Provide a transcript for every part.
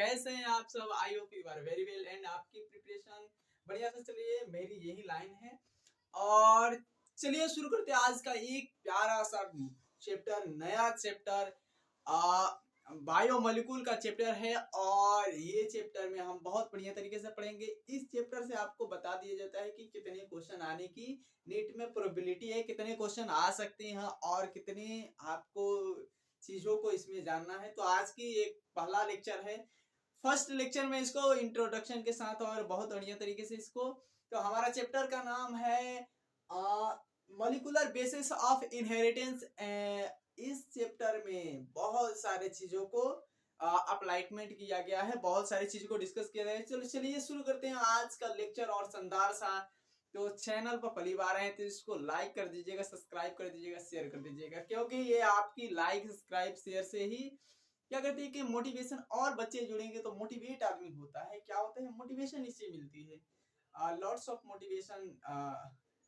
कैसे हैं आप सब? I hope you are very well and आपकी प्रिपरेशन बढ़िया से चलिए, मेरी यही लाइन है। और चलिए शुरू करते हैं आज का एक प्यारा सा चैप्टर, नया चैप्टर बायोमोलिक्यूल का चैप्टर है। और ये चैप्टर में हम बहुत बढ़िया तरीके से पढ़ेंगे। इस चैप्टर से आपको बता दिया जाता है कि कितने क्वेश्चन आने की नीट में प्रोबेबिलिटी है, कितने क्वेश्चन आ सकते हैं और कितने आपको चीजों को इसमें जानना है। तो आज की एक पहला लेक्चर है, फर्स्ट लेक्चर में इसको इंट्रोडक्शन के साथ और बहुत बढ़िया तरीके से इसको। तो हमारा चैप्टर का नाम है मॉलिक्यूलर बेसिस ऑफ इनहेरिटेंस। इस चैप्टर में बहुत सारे चीजों को अप्लाइटमेंट किया गया है, बहुत सारी चीजों को डिस्कस किया गया है। चलो चलिए शुरू करते हैं आज का लेक्चर और शानदार सा। तो चैनल पर पहली बार आए तो इसको लाइक कर दीजिएगा, सब्सक्राइब कर दीजिएगा, शेयर कर दीजिएगा, क्योंकि ये आपकी लाइक सब्सक्राइब शेयर से ही क्या करते हैं कि मोटिवेशन और बच्चे जुड़ेंगे तो मोटिवेट आदमी होता है। क्या होता है? मोटिवेशन इससे मिलती है, लॉट्स ऑफ मोटिवेशन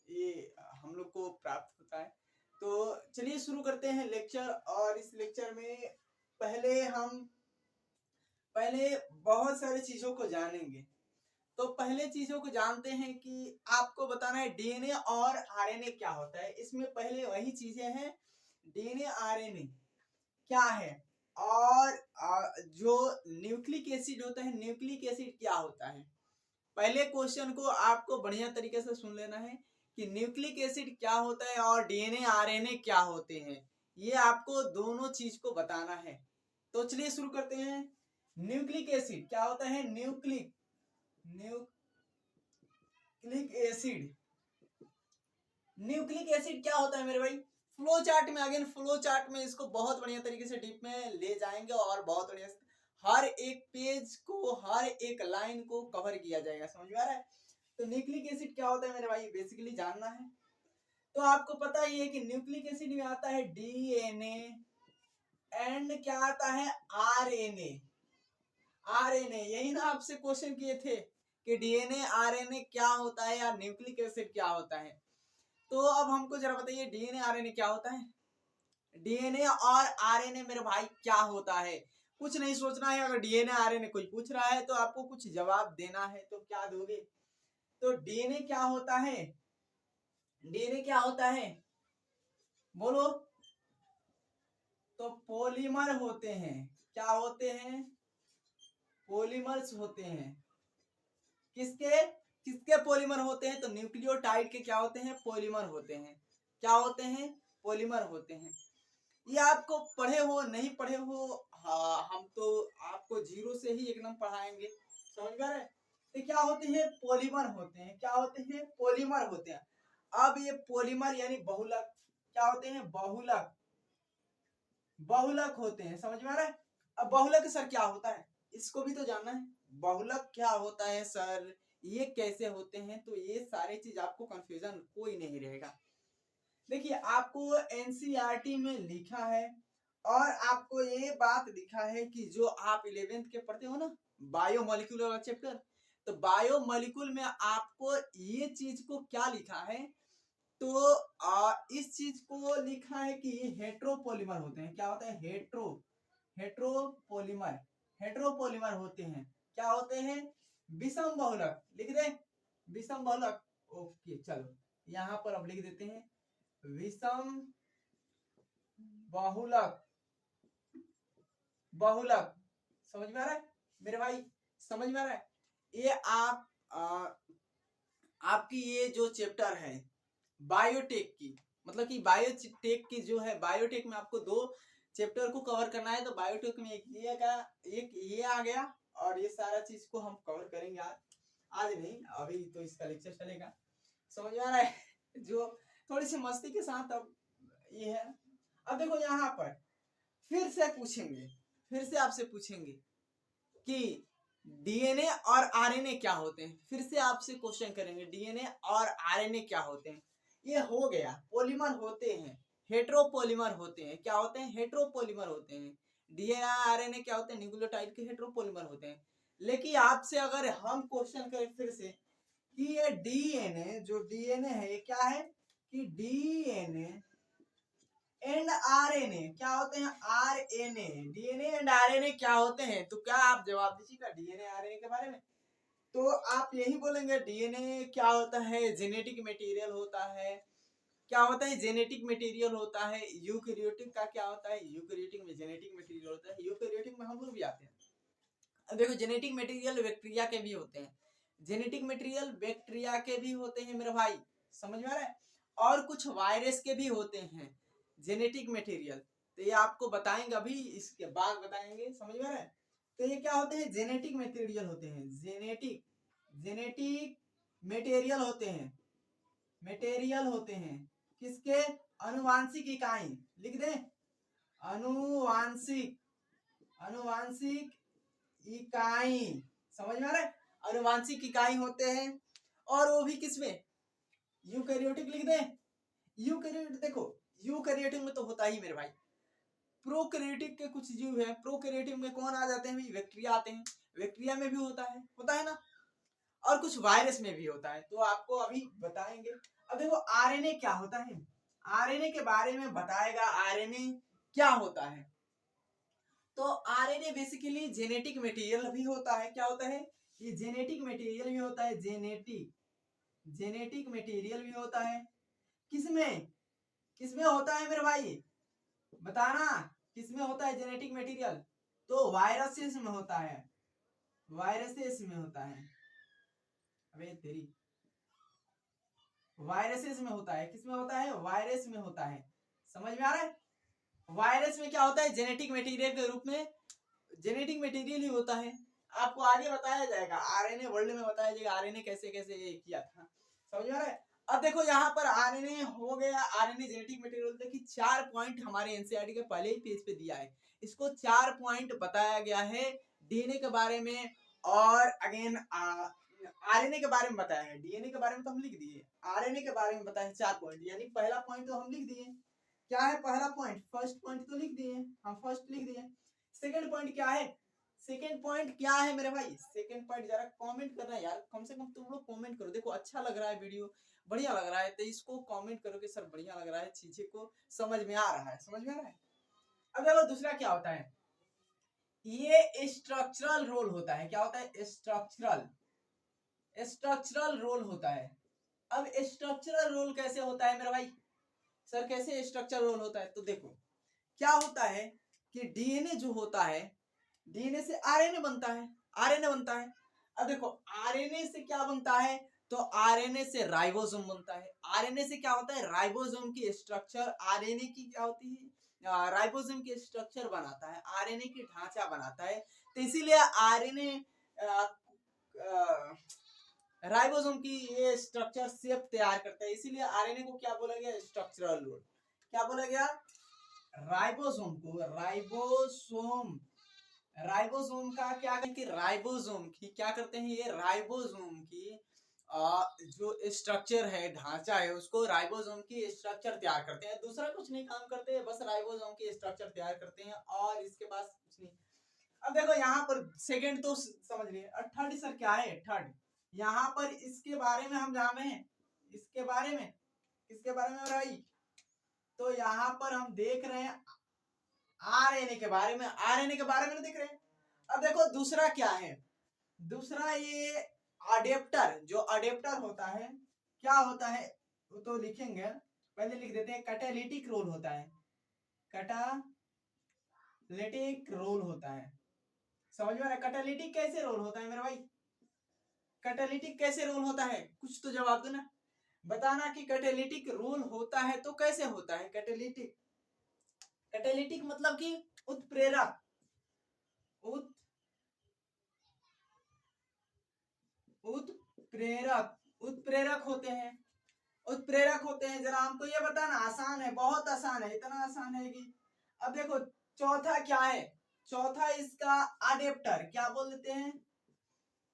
ये हम लोग को प्राप्त होता है। तो चलिए शुरू करते हैं लेक्चर। और इस लेक्चर में पहले बहुत सारी चीजों को जानेंगे। तो पहले चीजों को जानते हैं कि आपको बताना है डीएनए और आरएनए क्या होता है। इसमें पहले वही चीजें हैं, डीएनए आरएनए क्या है और जो न्यूक्लिक एसिड होता है, न्यूक्लिक एसिड क्या होता है। पहले क्वेश्चन को आपको बढ़िया तरीके से सुन लेना है कि न्यूक्लिक एसिड क्या होता है और डीएनए आरएनए क्या होते हैं। ये आपको दोनों चीज को बताना है। तो चलिए शुरू करते हैं। न्यूक्लिक एसिड क्या होता है? न्यूक्लिक एसिड, न्यूक्लिक एसिड क्या होता है मेरे भाई? फ्लो चार्ट में, अगेन फ्लो चार्ट में इसको बहुत बढ़िया तरीके से डीप में ले जाएंगे और बहुत बढ़िया से हर एक पेज को, हर एक लाइन को कवर किया जाएगा। समझ में आ रहा है? तो न्यूक्लिक एसिड क्या होता है मेरे भाई, बेसिकली जानना है। तो आपको पता ही है कि न्यूक्लिक एसिड में आता है डीएनए एंड क्या आता है? आरएनए। आरएनए, यही ना आपसे क्वेश्चन किए थे कि डीएनए आरएनए क्या होता है या न्यूक्लिक एसिड क्या होता है। तो अब हमको जरा बताइए डीएनए आरएनए क्या होता है। डीएनए और आरएनए मेरे भाई क्या होता है? कुछ नहीं सोचना है। अगर डीएनए आरएनए कोई पूछ रहा है तो आपको कुछ जवाब देना है, तो क्या दोगे? तो डीएनए क्या होता है? डीएनए क्या होता है बोलो? तो पॉलीमर होते हैं। क्या होते हैं? पॉलीमर्स होते हैं। किसके किसके पॉलीमर होते हैं? तो न्यूक्लियोटाइड के क्या होते हैं? पॉलीमर होते हैं। क्या होते हैं? पॉलीमर होते हैं। ये आपको पढ़े हो नहीं पढ़े हो, हाँ, हम तो आपको जीरो से ही एक नंबर पढ़ाएंगे। समझ में आ रहा है? तो क्या होते हैं? पॉलीमर होते हैं। क्या होते हैं? पॉलीमर होते हैं। अब ये पॉलीमर यानी बहुलक क्या होते हैं? बहुलक, बहुलक होते हैं। समझ में आ रहा है? अब बहुलक सर क्या होता है, इसको भी तो जानना है। बहुलक क्या होता है सर, ये कैसे होते हैं? तो ये सारी चीज आपको कंफ्यूजन कोई नहीं रहेगा। देखिए आपको एनसीईआरटी में लिखा है और आपको ये बात लिखा है कि जो आप 11th के पढ़ते हो ना, बायोमोलिक्यूल वाला चैप्टर, तो बायोमोलिक्यूल में आपको ये चीज को क्या लिखा है? तो इस चीज को लिखा है कि ये हेट्रोपॉलीमर होते हैं। क्या होता है? हेट्रोपॉलीमर, हेट्रोपॉलीमर होते हैं। क्या होते हैं? विषम बहुलक। लिख दे विषम बहुलक। ओके चलो यहां पर अब लिख देते हैं विषम बहुलक। बहुलक समझ में आ रहा है मेरे भाई? समझ में आ रहा है? ये आपकी ये जो चैप्टर है बायोटेक की, मतलब कि बायोटेक की जो है, बायोटेक में आपको दो चैप्टर को कवर करना है। तो बायोटेक में एक ये आ गया और ये सारा चीज को हम कवर करेंगे आज नहीं, अभी तो इसका लेक्चर चलेगा। समझ में आ रहा है? जो थोड़ी सी मस्ती के साथ अब ये है। अब देखो यहाँ पर फिर से आपसे पूछेंगे कि डीएनए और आरएनए क्या होते हैं। फिर से आपसे क्वेश्चन करेंगे डीएनए और आरएनए क्या होते हैं। ये हो गया, पॉलीमर होते हैं, हेट्रोपॉलीमर होते हैं। क्या होते हैं? हेट्रोपॉलीमर होते हैं। डीएनए आरएनए क्या होते हैं? न्यूक्लियोटाइड के हेट्रोपॉलीमर होते हैं। लेकिन आपसे अगर हम क्वेश्चन करें फिर से कि ये डीएनए, जो डीएनए है ये क्या है? कि डीएनए एंड आरएनए क्या होते हैं? आरएनए, डीएनए एंड आरएनए क्या होते हैं? तो क्या आप जवाब दीजिएगा डीएनए आरएनए के बारे में? तो आप यही बोलेंगे डीएनए क्या होता है? जेनेटिक मटेरियल होता है। क्या होता है? जेनेटिक मटेरियल होता है। यूकैरियोटिक का क्या होता है? यूकैरियोटिक में जेनेटिक मटेरियल होता है। यूकैरियोटिक में हम लोग भी आते हैं। अब देखो जेनेटिक मटेरियल बैक्टीरिया के भी होते हैं, जेनेटिक मटेरियल बैक्टीरिया के भी होते हैं मेरे भाई, समझ में आ रहा है? और कुछ वायरस के भी होते हैं जेनेटिक मटेरियल, तो ये आपको बताएंगे अभी, इसके बाद बताएंगे, समझ में आ रहा है? तो ये क्या होते हैं? जेनेटिक मटेरियल होते हैं। जेनेटिक मटेरियल होते हैं, मटेरियल होते हैं किसके? अनुवांशिक इकाई, लिख दें अनुवांशिक, अनुवांशिक इकाई, समझ में आ रहा है? अनुवांशिक इकाई होते हैं, और वो भी किसमें? यूकैरियोटिक लिख दें। यूकैरियोटिक देखो, यूकैरियोटिक में तो होता ही मेरे भाई। प्रोकैरियोटिक के कुछ जीव है, प्रोकैरियोटिक में कौन आ जाते हैं? बैक्टीरिया आते हैं, बैक्टीरिया में भी होता है ना, और कुछ वायरस में भी होता है, तो आपको अभी बताएंगे। अब देखो आरएनए क्या होता है, आरएनए के बारे में बताएगा, आरएनए क्या होता है। तो आरएनए बेसिकली जेनेटिक मटेरियल भी होता है। क्या होता है? ये जेनेटिक मटेरियल भी होता है, जेनेटिक मटेरियल भी होता है। किसमें किसमें होता है मेरे भाई? बताना, किसमें होता है जेनेटिक मटेरियल? तो वायरसेस में होता है, वायरसेस में होता है। अबे तेरी, वायरसेस में होता है। किसमें होता है? वायरस में होता है। समझ में आ रहा है? वायरस में क्या होता है? जेनेटिक मटेरियल के रूप में जेनेटिक मटेरियल ही होता है। आपको आगे बताया जाएगा, आरएनए वर्ल्ड में बताया जाएगा आरएनए कैसे कैसे ये किया था, समझ में आ रहा है? अब देखो यहाँ पर आरएनए हो गया, आरएनए जेनेटिक मटेरियल। देखिए 4 पॉइंट हमारे एनसीईआरटी के पहले ही पेज पे दिया है, इसको 4 पॉइंट बताया गया है डीएनए के बारे में, और अगेन आरएनए के बारे में बताया है। डीएनए के बारे में तो हम लिख दिए, आरएनए के बारे में बताया है 4 पॉइंट, यानी पहला पॉइंट तो हम लिख दिए। क्या है पहला पॉइंट? फर्स्ट पॉइंट तो लिख दिए, हम फर्स्ट लिख दिए। सेकंड पॉइंट क्या है? सेकंड पॉइंट क्या है मेरे भाई? सेकंड पॉइंट जरा कमेंट करना यार, कम से कम तुम लोग कमेंट करो। देखो अच्छा लग रहा है वीडियो, बढ़िया लग रहा है, तो इसको कमेंट करो कि सर बढ़िया लग रहा है, चीजें को समझ में आ रहा है, समझ में आ रहा है? अब देखो दूसरा क्या होता है, ये स्ट्रक्चरल रोल होता है। क्या होता है? स्ट्रक्चरल रोल होता है। अब स्ट्रक्चरल रोल कैसे होता है मेरे भाई? सर कैसे स्ट्रक्चरल रोल होता है? तो देखो क्या होता है कि डीएनए जो होता है, डीएनए से आरएनए बनता है, आरएनए बनता है। अब देखो आरएनए से क्या बनता है? तो आरएनए से राइबोसोम बनता है। आरएनए से क्या होता है? राइबोसोम की स्ट्रक्चर, आरएनए की क्या होती है? राइबोसोम की स्ट्रक्चर बनाता है, आरएनए की ढांचा बनाता है। तो इसीलिए आरएनए राइबोसोम की ये स्ट्रक्चर शेप तैयार करता है, इसीलिए आरएनए को क्या बोला गया? Structural role. क्या बोला गया? राइबोसोम को, राइबोसोम का क्या कि राइबोसोम की क्या करते हैं? ये राइबोसोम की जो स्ट्रक्चर है, ढांचा है, उसको राइबोसोम की स्ट्रक्चर तैयार करते हैं। दूसरा कुछ नहीं काम करते हैं, बस राइबोसोम की स्ट्रक्चर तैयार करते हैं, और इसके पास कुछ नहीं। अब देखो यहाँ पर सेकंड तो समझ लिए, और थर्ड सर क्या है? थर्ड यहाँ पर इसके बारे में हम जान रहे हैं, इसके बारे में, किसके बारे में भाई? तो यहाँ पर हम देख रहे हैं आरएनए के बारे में, आरएनए के बारे में देख रहे हैं। अब देखो दूसरा क्या है? दूसरा ये अडेप्टर, जो अडेप्टर होता है, क्या होता है वो तो लिखेंगे, पहले लिख देते हैं। कैटालिटिक रोल होता है, कैटालिटिक रोल होता है। समझ में आ रहा है? कैटालिटिक कैसे रोल होता है मेरे भाई? कैटालिटिक कैसे रोल होता है? कुछ तो जवाब दो ना, बताना कि कैटालिटिक रोल होता है तो कैसे होता है कैटालिटिक? कैटालिटिक मतलब कि उत्प्रेरक, उत्प्रेरक, उत्प्रेरक होते हैं, उत्प्रेरक होते हैं। जरा हमको ये बताना, आसान है, बहुत आसान है, इतना आसान है कि अब देखो चौथा क्या है? चौथा इसका अडेप्टर, क्या बोल देते हैं?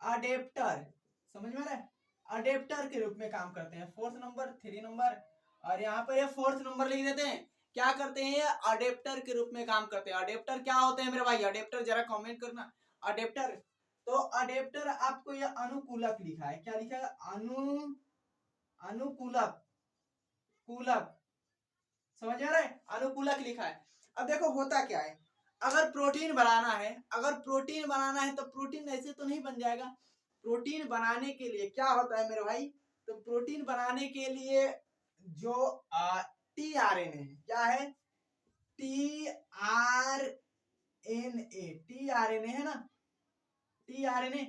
अडेप्टर, समझ में आ रहा है? अडेप्टर के रूप में काम करते हैं। फोर्थ नंबर, 3 नंबर, और यहाँ पर ये फोर्थ नंबर लिख देते हैं। क्या करते हैं? ये अडेप्टर के रूप में काम करते हैं। अडेप्टर क्या होते हैं मेरे भाई? अडेप्टर जरा कमेंट करना। अडेप्टर, तो अडेप्टर आपको ये अनुकूलक लिखा है, क्या लिखा है? अनुकूलक, कूलक, समझ में आ रहा है, अनुकूलक लिखा है। अब देखो होता क्या है, अगर प्रोटीन बनाना है तो प्रोटीन ऐसे तो नहीं बन जाएगा। प्रोटीन बनाने के लिए क्या होता है मेरे भाई, तो प्रोटीन बनाने के लिए जो टीआरएनए है, क्या है, टीआरएनए है ना, टीआरएनए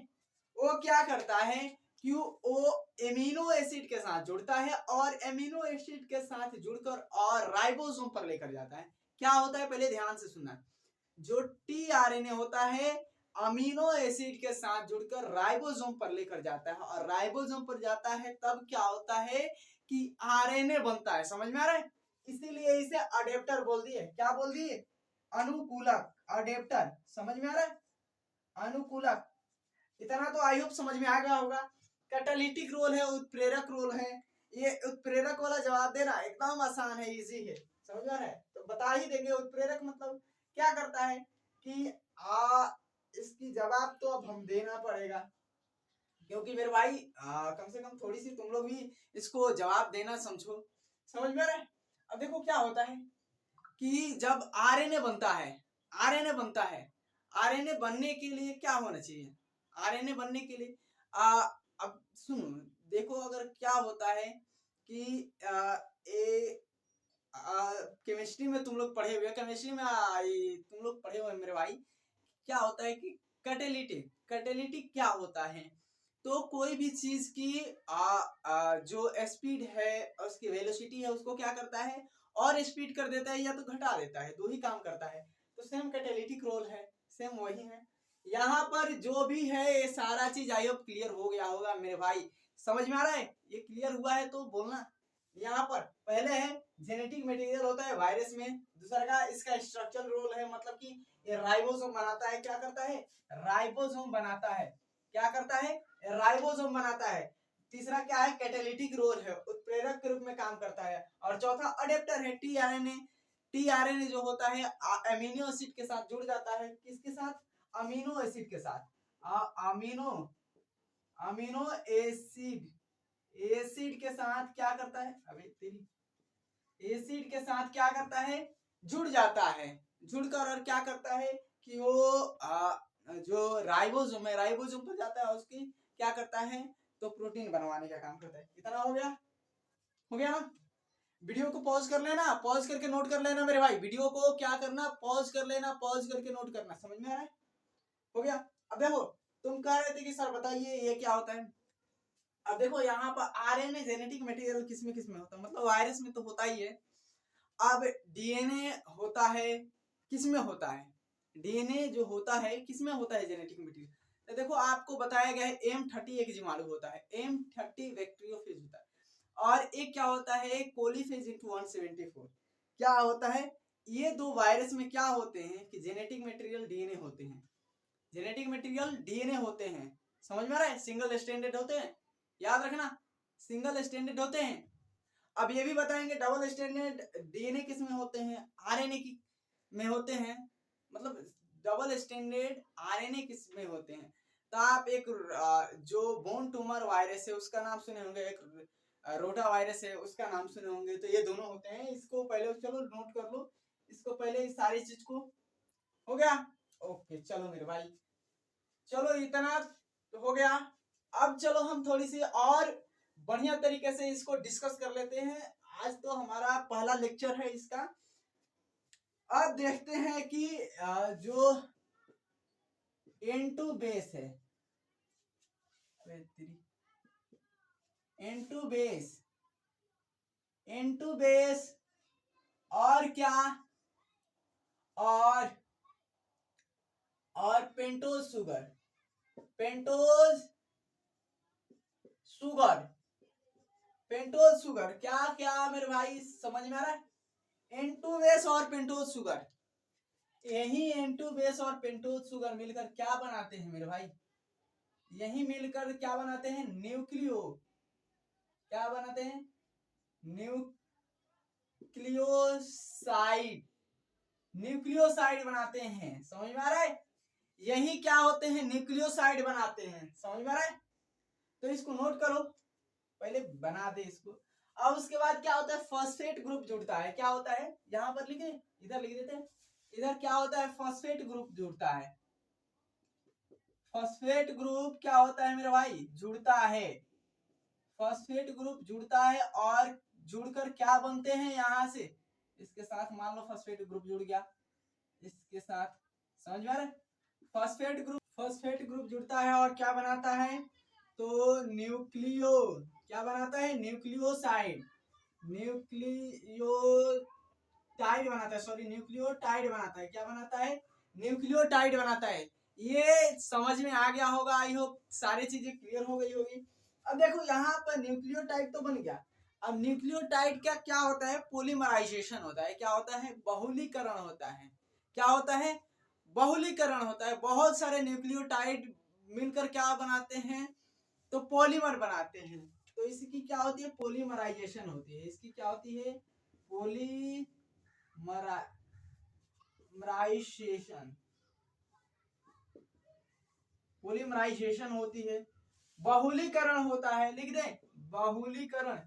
वो क्या करता है कि वो एमिनो एसिड के साथ जुड़ता है और एमिनो एसिड के साथ जुड़कर और राइबोसोम पर लेकर जाता है। क्या होता है पहले ध्यान से सुनना, जो टीआरएनए होता है अमीनो एसिड के साथ जुड़कर राइबोसोम पर लेकर जाता है और राइबोसोम पर जाता है तब क्या होता है कि आरएनए बनता है। समझ में आ रहा है, इसीलिए इसे अडेप्टर बोल दिए। क्या बोल दिए, अनुकूलक, अडेप्टर। समझ में आ रहा है, अनुकूलक। इतना तो आई होप समझ में आ गया होगा। कैटालिटिक रोल है, उत्प्रेरक रोल है। ये उत्प्रेरक वाला जवाब देना एकदम आसान है, इजी है। समझ में आ रहा है, तो बता ही देंगे। उत्प्रेरक मतलब क्या करता है कि इसकी जवाब तो अब हम देना पड़ेगा, क्योंकि मेरे भाई कम से कम थोड़ी सी तुम लोग भी इसको जवाब देना समझो। समझ में आ रहा है। अब देखो क्या होता है कि जब आरएनए बनता है, आरएनए बनने के लिए क्या होना चाहिए, आरएनए बनने के लिए अब सुनो, देखो अगर क्या होता है कि केमिस्ट्री में तुम लोग पढ़े हुए, केमिस्ट्री में तुम लोग पढ़े हुए मेरे भाई, क्या होता है कि कैटेलिटिक क्या होता है, तो कोई भी चीज की जो स्पीड है, उसकी वेलोसिटी है, उसको क्या करता है और स्पीड कर देता है या तो घटा देता है, दो ही काम करता है। तो सेम कैटेलिटिक रोल है, सेम वही है। यहाँ पर जो भी है ये सारा चीज आई होप क्लियर हो गया होगा मेरे भाई। समझ में आ रहा है, ये क्लियर हुआ है तो बोलना। यहाँ पर पहले है जेनेटिक मटेरियल होता है वायरस में, दूसरा का इसका स्ट्रक्चरल रोल है, मतलब कि ये राइबोसोम बनाता है। क्या करता है, राइबोसोम बनाता है। क्या करता है, राइबोसोम बनाता है। तीसरा क्या है, कैटालिटिक रोल है, उत्प्रेरक के रूप में काम करता है। और चौथा अडेप्टर है, टीआरएनए। टीआरएनए जो होता है अमीनो एसिड के साथ जुड़ जाता है। किसके साथ, अमीनो एसिड के साथ। अमीनो एसिड के साथ क्या करता है, अबे तेरी एसिड के साथ क्या करता है, जुड़ जाता है। जुड़कर और क्या करता है कि वो जो राइबोसोम है, राइबोसोम पर जाता है, उसकी क्या करता है तो प्रोटीन बनवाने का काम करता है। इतना हो गया, हो गया ना। वीडियो को पॉज कर लेना, पॉज करके नोट कर लेना मेरे भाई। वीडियो को क्या करना, पॉज कर लेना, पॉज करके नोट करना। समझ में आ रहा है, हो गया। अब देखो तुम कह रहे थे कि सर बताइए ये क्या होता है। अब देखो यहाँ पर आरएनए जेनेटिक मटेरियल किसमें किसमें होता है, मतलब वायरस में तो होता ही है। अब डीएनए होता है, किसमें होता है, डीएनए जो होता है किसमें होता है, जेनेटिक मटेरियल। तो देखो आपको बताया गया है M30 एक जीवाणु होता है, M30 बैक्टीरियोफेज होता है। और एक क्या होता है, कोलीफेज इनटू 174। क्या होता है, ये दो वायरस में क्या होते हैं कि जेनेटिक मटेरियल डीएनए होते हैं, जेनेटिक मटेरियल डीएनए होते हैं। समझ में आ रहा है, सिंगल स्टैंडर्ड होते हैं, याद रखना सिंगल स्टैंडर्ड होते हैं। अब ये भी बताएंगे डबल स्टैंडर्ड डीएनए किस में होते हैं, आरएनए की में होते हैं, मतलब डबल स्टैंडर्ड आरएनए किस में होते हैं। तो आप एक जो बोन ट्यूमर वायरस है उसका नाम सुने होंगे, एक रोटा वायरस है उसका नाम सुने होंगे। तो ये दोनों होते हैं, इसको पहले चलो नोट कर लो, इसको पहले इस सारी चीज को। हो गया, ओके चलो मेरे भाई, चलो इतना तो हो गया। अब चलो हम थोड़ी सी और बढ़िया तरीके से इसको डिस्कस कर लेते हैं। आज तो हमारा पहला लेक्चर है इसका। अब देखते हैं कि जो N2 बेस है, N2 बेस और क्या, और पेंटोज शुगर, पेंटोज शुगर क्या क्या मेरे भाई समझ में आ रहा है। N2 बेस और पेंटोज शुगर, यही N2 बेस और पेंटोज शुगर मिलकर क्या बनाते हैं मेरे भाई, यही मिलकर क्या बनाते हैं, न्यूक्लियो, क्या बनाते हैं, न्यूक्लियोसाइड बनाते हैं। समझ में आ रहा है, यही क्या होते हैं, न्यूक्लियोसाइड बनाते हैं। समझ में आ रहा है, तो इसको नोट करो, पहले बना दे इसको। अब उसके बाद क्या होता है, फॉस्फेट ग्रुप जुड़ता है। क्या होता है, यहाँ पर लिखे, इधर लिख देते हैं। इधर क्या होता है, फॉस्फेट ग्रुप जुड़ता है। फॉस्फेट ग्रुप क्या होता है मेरे भाई, जुड़ता है। फॉस्फेट ग्रुप जुड़ता है और जुड़कर क्या बनते हैं, यहाँ से इसके साथ मान लो फॉस्फेट ग्रुप जुड़ गया इसके साथ, समझ में आ रहा है। फॉस्फेट ग्रुप जुड़ता है और क्या बनाता है, तो न्यूक्लियो, क्या बनाता है, न्यूक्लियोसाइड, न्यूक्लियोटाइड बनाता है, सॉरी न्यूक्लियोटाइड बनाता है। क्या बनाता है, न्यूक्लियोटाइड बनाता है। ये समझ में आ गया होगा, आई होप सारी चीजें क्लियर हो गई होगी। अब देखो यहाँ पर न्यूक्लियोटाइड तो बन गया। अब न्यूक्लियोटाइड का क्या होता है, पॉलीमराइजेशन होता है। क्या होता है, बहुलीकरण होता है। क्या होता है, बहुलीकरण होता है। बहुत सारे न्यूक्लियोटाइड मिलकर क्या बनाते हैं, तो पॉलीमर बनाते हैं। तो इसकी क्या होती है, पॉलीमराइजेशन होती है। इसकी क्या होती है, पॉलीमराइजेशन होती है। बहुलीकरण होता है, लिख दें, बहुलीकरण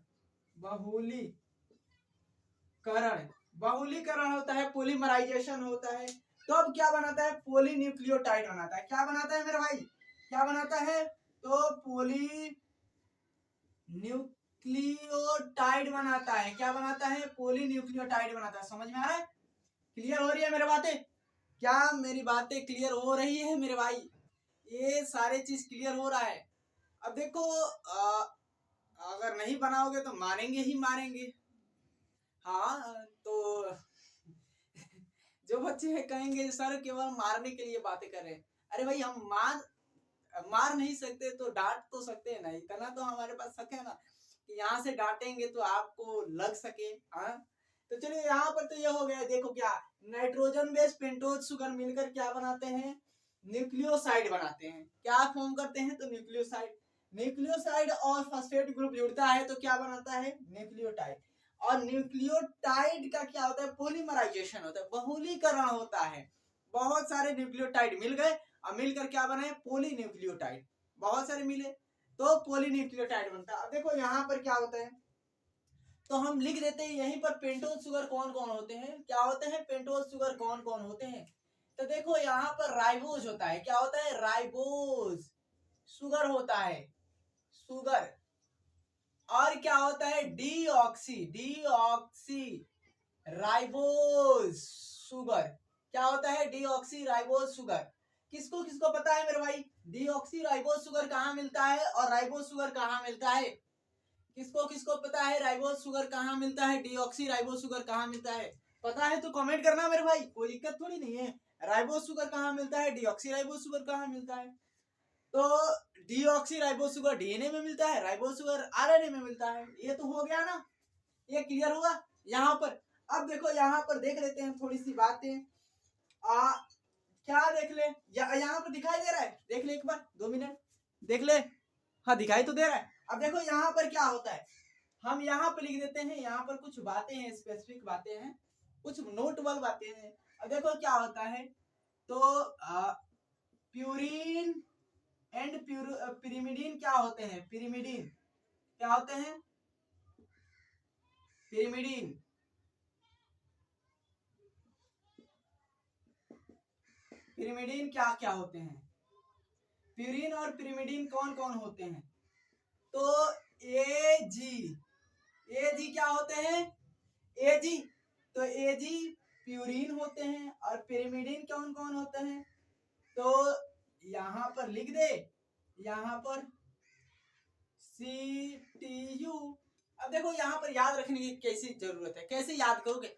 होता है, पॉलीमराइजेशन होता है। तो अब क्या बनाता है, पॉलीन्यूक्लियोटाइड बनाता है। क्या बनाता है मेरे भाई, क्या बनाता है, तो पॉलीन्यूक्लियोटाइड बनाता है। क्या बनाता है, पॉलीन्यूक्लियोटाइड बनाता है। समझ में आ रहा है, क्लियर हो रही है मेरी बातें, क्या मेरी बातें क्लियर हो रही है मेरे भाई, ये सारे चीज क्लियर हो रहा है। अब देखो अगर नहीं बनाओगे तो मारेंगे ही मारेंगे। हाँ तो जो बच्चे कहेंगे सर केवल मारने के लिए बातें कर रहे हैं, अरे भाई हम मार नहीं सकते तो डांट तो सकते हैं ना, इतना तो हमारे पास शक है ना कि यहाँ से डांटेंगे तो आपको लग सके। हाँ तो चलिए यहाँ पर तो ये हो गया। देखो क्या, नाइट्रोजन बेस पेंटोज शुगर मिलकर क्या बनाते हैं, न्यूक्लियोसाइड बनाते हैं। क्या फॉर्म करते हैं, तो न्यूक्लियोसाइड और फॉस्फेट ग्रुप जुड़ता है तो क्या बनाता है, न्यूक्लियोटाइड। और न्यूक्लियोटाइड का क्या होता है, पॉलीमराइजेशन होता है, बहुलीकरण होता है। बहुत सारे न्यूक्लियोटाइड मिल गए और मिलकर क्या बने, पॉलीन्यूक्लियोटाइड। बहुत सारे मिले तो पॉलीन्यूक्लियोटाइड बनता है। अब देखो यहाँ पर क्या होता है, तो हम लिख देते हैं यहीं पर पेंटोज शुगर कौन कौन होते हैं। क्या होते हैं, पेंटोज शुगर कौन कौन होते हैं, तो देखो यहाँ पर राइबोज होता है। क्या होता है, राइबोज शुगर होता है, शुगर। और क्या होता है, डीऑक्सी राइबोज शुगर। क्या होता है, डीऑक्सी राइबोज शुगर। किसको किसको पता है मेरे भाई, डीऑक्सी राइबोज शुगर कहाँ मिलता है और राइबोज शुगर कहाँ मिलता है, किसको किसको पता है राइबोज शुगर कहाँ मिलता है, डीऑक्सी राइबोज शुगर कहाँ मिलता है, पता है तो कमेंट करना मेरे भाई, कोई दिक्कत थोड़ी नहीं है। राइबोज शुगर कहाँ मिलता है, डीऑक्सी राइबोज शुगर कहाँ मिलता है, तो डीऑक्सी राइबोज शुगर डीएनए में मिलता है, राइबोज शुगर आरएनए में मिलता है। ये तो हो गया ना, ये क्लियर हुआ यहाँ पर। अब देखो यहाँ पर देख लेते हैं थोड़ी सी बातें। क्या देख ले, यहाँ पर दिखाई दे रहा है, देख ले एक बार, 2 मिनट देख ले, हाँ दिखाई तो दे रहा है। अब देखो यहाँ पर क्या होता है, हम यहाँ पर लिख देते हैं, यहाँ पर कुछ बातें हैं, स्पेसिफिक बातें हैं, कुछ नोटेबल बातें हैं। अब देखो क्या होता है, तो प्यूरिन एंड पिरिमिडीन क्या होते हैं, पिरिमिडीन क्या होते हैं, पिरिमिडीन क्या क्या होते हैं, प्यूरिन और पिरिमिडीन कौन कौन होते हैं, तो एजी क्या होते हैं, एजी, तो एजी प्यूरिन होते हैं और पिरिमिडीन कौन कौन होते हैं, तो यहाँ पर लिख दे, यहाँ पर CTU। अब देखो यहाँ पर याद रखने की कैसी जरूरत है, कैसे याद करोगे,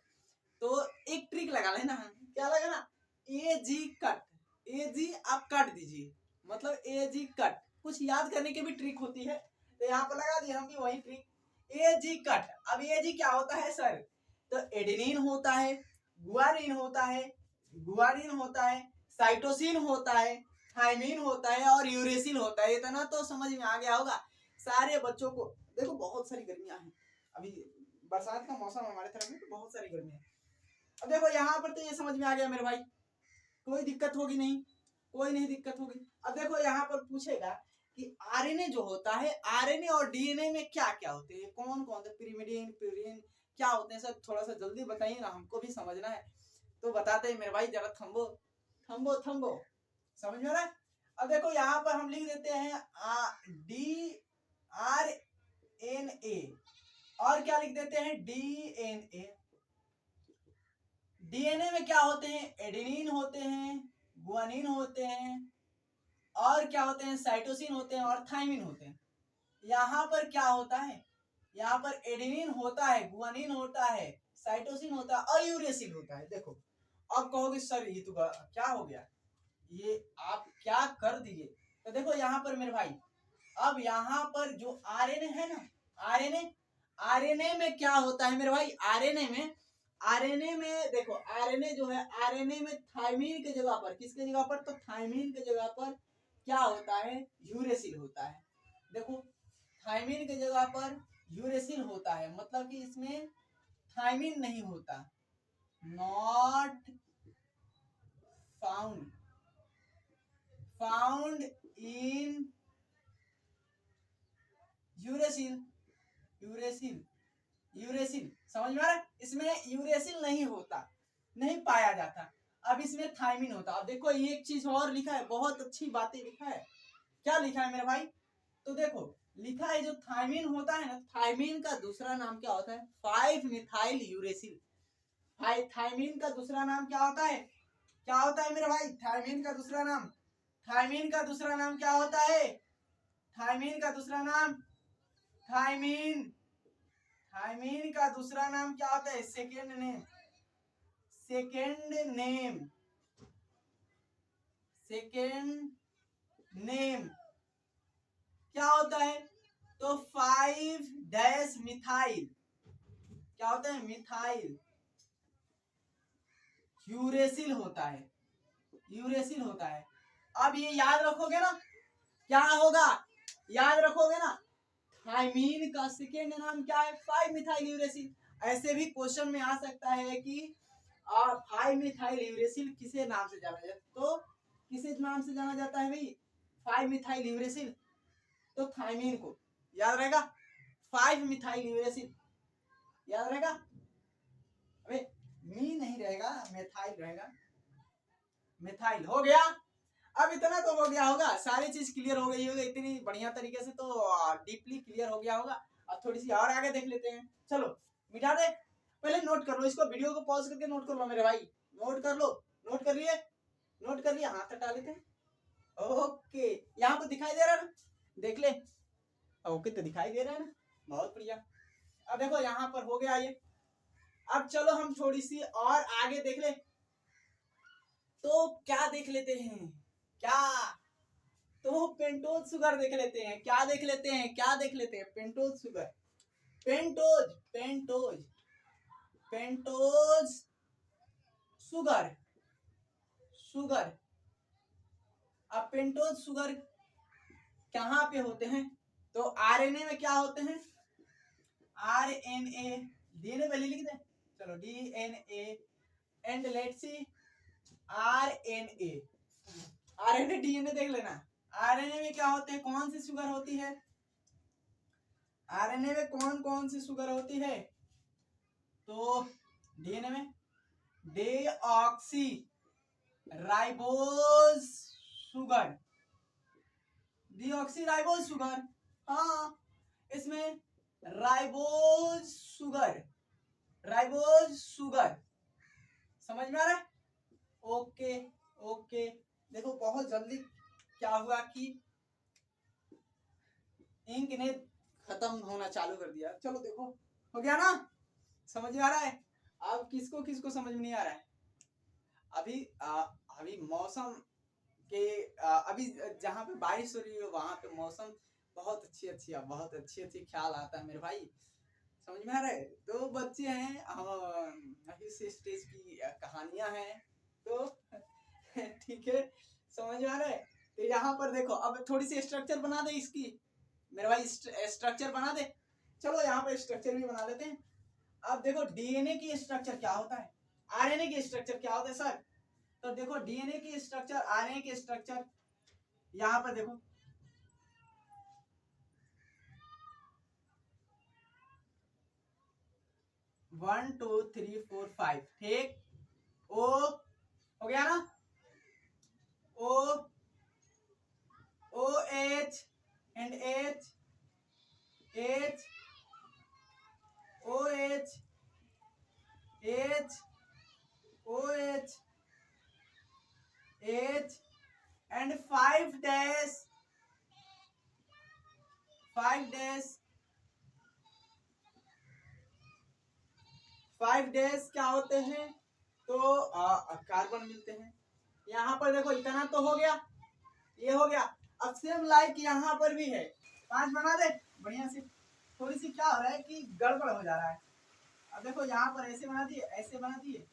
तो एक ट्रिक लगा लेना, क्या लगाना, एजी कट, एजी आप काट दीजिए, मतलब एजी कट, कुछ याद करने की भी ट्रिक होती है, तो यहाँ पर लगा दिया हम भी वही ट्रिक, एजी कट। अब एजी क्या होता है सर, तो एडेनिन होता है, गुआनिन होता है, साइटोसिन होता है, थाइमिन होता है और यूरेसिल होता है। इतना तो समझ में आ गया होगा सारे बच्चों को। देखो बहुत सारी गर्मियां हैं अभी, बरसात का मौसम हमारे तरफ में, तो बहुत सारी गर्मी है। अब देखो यहाँ पर तो ये समझ में आ गया मेरे भाई, कोई दिक्कत होगी नहीं, कोई नहीं दिक्कत होगी। अब देखो यहाँ पर पूछेगा कि आरएनए जो होता है, आरएनए और डीएनए में क्या क्या होते हैं, कौन कौन से पिरिमिडिन प्यूरिन क्या होते हैं सर, थोड़ा सा जल्दी बताइए ना, हमको भी समझना है। तो बताते हैं मेरे भाई, जरा थम्बो थम्बो थम्बो, समझ में आ रहा है। अब देखो यहाँ पर हम लिख देते हैं DRNA, और क्या लिख देते हैं DNA। डीएनए में क्या होते हैं, एडेनिन होते हैं, गुआनिन होते हैं, और क्या होते हैं, साइटोसिन होते हैं और थाइमिन होते हैं। यहाँ पर क्या होता है, यहाँ पर एडेनिन होता है, गुआनिन होता है, साइटोसिन होता है और यूरेसिल होता है। देखो अब कहोगे सर ये तो क्या हो गया, ये आप क्या कर दिए। तो देखो यहाँ पर मेरे भाई, अब यहाँ पर जो आरएनए है ना, आरएनए में क्या होता है मेरे भाई, आरएनए में देखो, आरएनए जो है, आरएनए में थाइमिन के जगह पर, किसके जगह पर, तो थाइमिन के जगह पर क्या होता है, यूरेसिल होता है। देखो थाइमिन के जगह पर यूरेसिल होता है, मतलब कि इसमें थाइमिन नहीं होता, नॉट फाउंड इन यूरेसिल, समझ में आ रहा है, इसमें यूरेसिल नहीं होता, नहीं पाया जाता। अब इसमें थाइमिन होता। अब देखो ये एक चीज और लिखा है, बहुत अच्छी बातें लिखा है। क्या लिखा है मेरे भाई, तो देखो लिखा है जो थाइमिन होता है ना, थाइमिन का दूसरा नाम क्या होता है, 5-मिथाइल यूरेसिल। थाइमिन का दूसरा नाम क्या होता है, क्या होता है मेरे भाई, थाइमिन का दूसरा नाम, थाइमिन का दूसरा नाम क्या होता है, थाइमिन का दूसरा नाम, थाइमिन का दूसरा नाम क्या होता है, सेकेंड नेम क्या होता है, तो 5-मिथाइल, क्या होता है, मिथाइल यूरेसिल होता है, अब ये याद रखोगे ना, क्या होगा, याद रखोगे ना, थाइमीन का सेकेंड नाम क्या है, 5-मिथाइल यूरेसिल। ऐसे भी क्वेश्चन में आ सकता है कि 5-मिथाइल यूरेसिल किसे नाम से जाना जाता है, तो किसे नाम से जाना जाता है भाई, 5-मिथाइल यूरेसिल, तो थाइमीन को याद रहेगा, 5-मिथाइल यूरेसिल याद रहेगा, अबे मी नहीं रहेगा, मेथाइल रहेगा, मेथाइल हो गया। अब इतना तो हो गया होगा, सारी चीज क्लियर हो गई होगी इतनी बढ़िया तरीके से, तो डीपली क्लियर हो गया होगा। अब थोड़ी सी और आगे देख लेते हैं, चलो मिटा दे, पहले नोट कर लो इसको, वीडियो को पॉज करके नोट कर लो मेरे भाई, नोट कर लो, नोट कर लिए, हाथ हटा लेते हैं। ओके यहाँ पर दिखाई दे रहा है ना, देख ले, ओके तो दिखाई दे रहा है ना, बहुत बढ़िया। अब देखो यहाँ पर हो गया ये, अब चलो हम थोड़ी सी और आगे देख ले, तो क्या देख लेते हैं, क्या, तो पेंटोज शुगर देख लेते हैं, क्या देख लेते हैं, पेंटोज शुगर, पेंटोज शुगर। अब पेंटोज शुगर कहाँ पे होते हैं, तो आरएनए में क्या होते हैं, आरएनए, डीएनए पहले लिख दे, चलो DNA and let's see RNA, DNA देख लेना, आरएनए में क्या होते हैं, कौन सी शुगर होती है, आरएनए में कौन सी शुगर होती है, तो डीएनए में डीऑक्सी राइबोज शुगर, हाँ इसमें राइबोज शुगर, समझ में आ रहा है, ओके। देखो बहुत जल्दी क्या हुआ कि इंक ने खत्म होना चालू कर दिया, चलो देखो हो गया ना, समझ में आ रहा है। अब किसको समझ में नहीं आ रहा है, अभी मौसम के अभी जहाँ पे बारिश हो रही है वहां पे मौसम बहुत अच्छी ख्याल आता है मेरे भाई, समझ में आ रहा है। तो बच्चे हैं, अभी से स्टेज की कहानियां हैं, तो ठीक है, समझ में आ रहा है। तो यहाँ पर देखो अब थोड़ी सी स्ट्रक्चर बना दे इसकी मेरे भाई, स्ट्रक्चर बना दे, चलो यहाँ पे स्ट्रक्चर भी बना लेते हैं। अब देखो डीएनए की स्ट्रक्चर क्या होता है, आरएनए की स्ट्रक्चर क्या होता है सर, तो देखो डीएनए की स्ट्रक्चर, आरएनए की स्ट्रक्चर, यहाँ पर देखो 1 2 3 4 5, ठीक। ओ हो गया ना, O O H and H, H O H, H O H, H and 5 dash, 5 dash, 5 dash क्या होते हैं, तो कार्बन मिलते हैं। यहाँ पर देखो इतना तो हो गया, ये हो गया। अब सेम लाइक यहाँ पर भी है, 5 बना दे बढ़िया से। थोड़ी सी क्या हो रहा है कि गड़बड़ हो जा रहा है। अब देखो यहाँ पर ऐसे बना दिए, ऐसे बना दिए,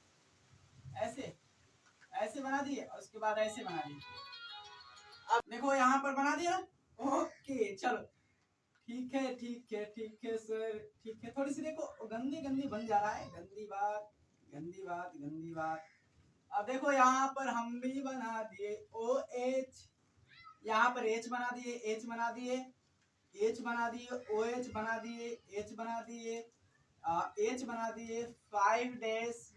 ऐसे ऐसे बना दिए, और उसके बाद ऐसे बना दिए। अब देखो यहाँ पर बना दिया। ओके चलो, ठीक है ठीक है ठीक है सर, ठीक है। थोड़ी सी देखो गंदी गंदी बन जा रहा है, गंदी बात गंदी बात गंदी बात। अब देखो यहाँ पर हम भी बना दिए ओ एच, यहाँ पर एच बना दिए, एच बना दिए, एच बना दिए, ओ एच बना दिए, एच बना दिए, एच बना दिए, 5 डैश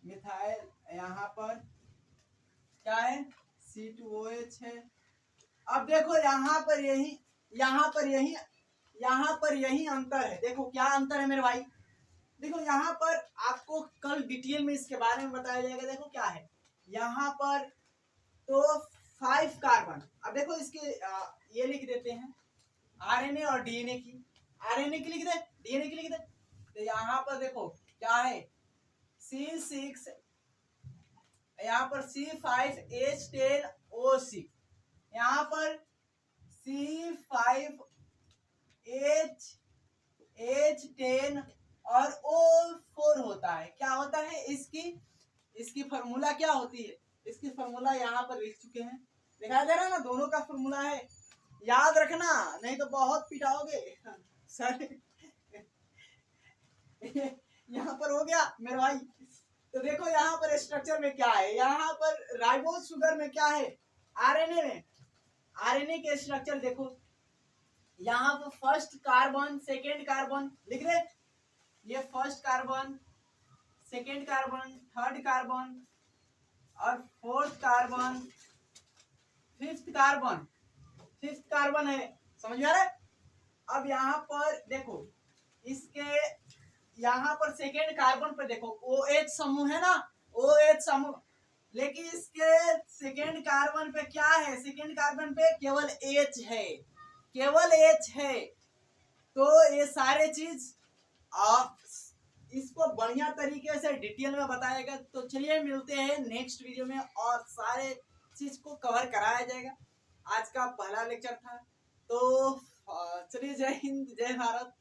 मिथाइल, यहाँ पर क्या है, C2OH है। अब देखो यहाँ पर यही, यहाँ पर यही, यहाँ पर यही अंतर है। देखो क्या अंतर है मेरे भाई, देखो यहाँ पर आपको कल डिटेल में इसके बारे में बताया जाएगा। देखो क्या है यहाँ पर, तो 5 कार्बन। अब देखो इसके ये लिख देते हैं आरएनए और डीएनए की, आरएनए की लिख दे, डीएनए की लिख दे। तो यहाँ पर देखो क्या है, C6, यहाँ पर C5H10O6, यहाँ पर C5H10 और O4 होता है। क्या होता है इसकी फॉर्मूला क्या होती है, इसकी फॉर्मूला यहाँ पर लिख चुके हैं, दिखाई दे रहा है ना, दोनों का फॉर्मूला है, याद रखना नहीं तो बहुत पिटाओगे सर। यहाँ पर हो गया मेरे भाई। तो देखो यहाँ पर स्ट्रक्चर में क्या है, यहाँ पर राइबोज शुगर में क्या है, आरएनए में, आरएनए के स्ट्रक्चर देखो, यहाँ पर फर्स्ट कार्बन, सेकेंड कार्बन लिख दे, ये first carbon, second carbon, third carbon और fourth carbon, fifth carbon, fifth carbon है, समझ में आ रहा है। अब यहाँ पर देखो इसके यहाँ पर सेकेंड कार्बन पर देखो OH समूह है ना, OH समूह, लेकिन इसके सेकेंड कार्बन पे क्या है, सेकेंड कार्बन पे केवल H है, केवल H है। तो ये सारे चीज आप इसको बढ़िया तरीके से डिटेल में बताएगा। तो चलिए मिलते हैं नेक्स्ट वीडियो में और सारे चीज को कवर कराया जाएगा। आज का पहला लेक्चर था, तो चलिए जय हिंद जय भारत।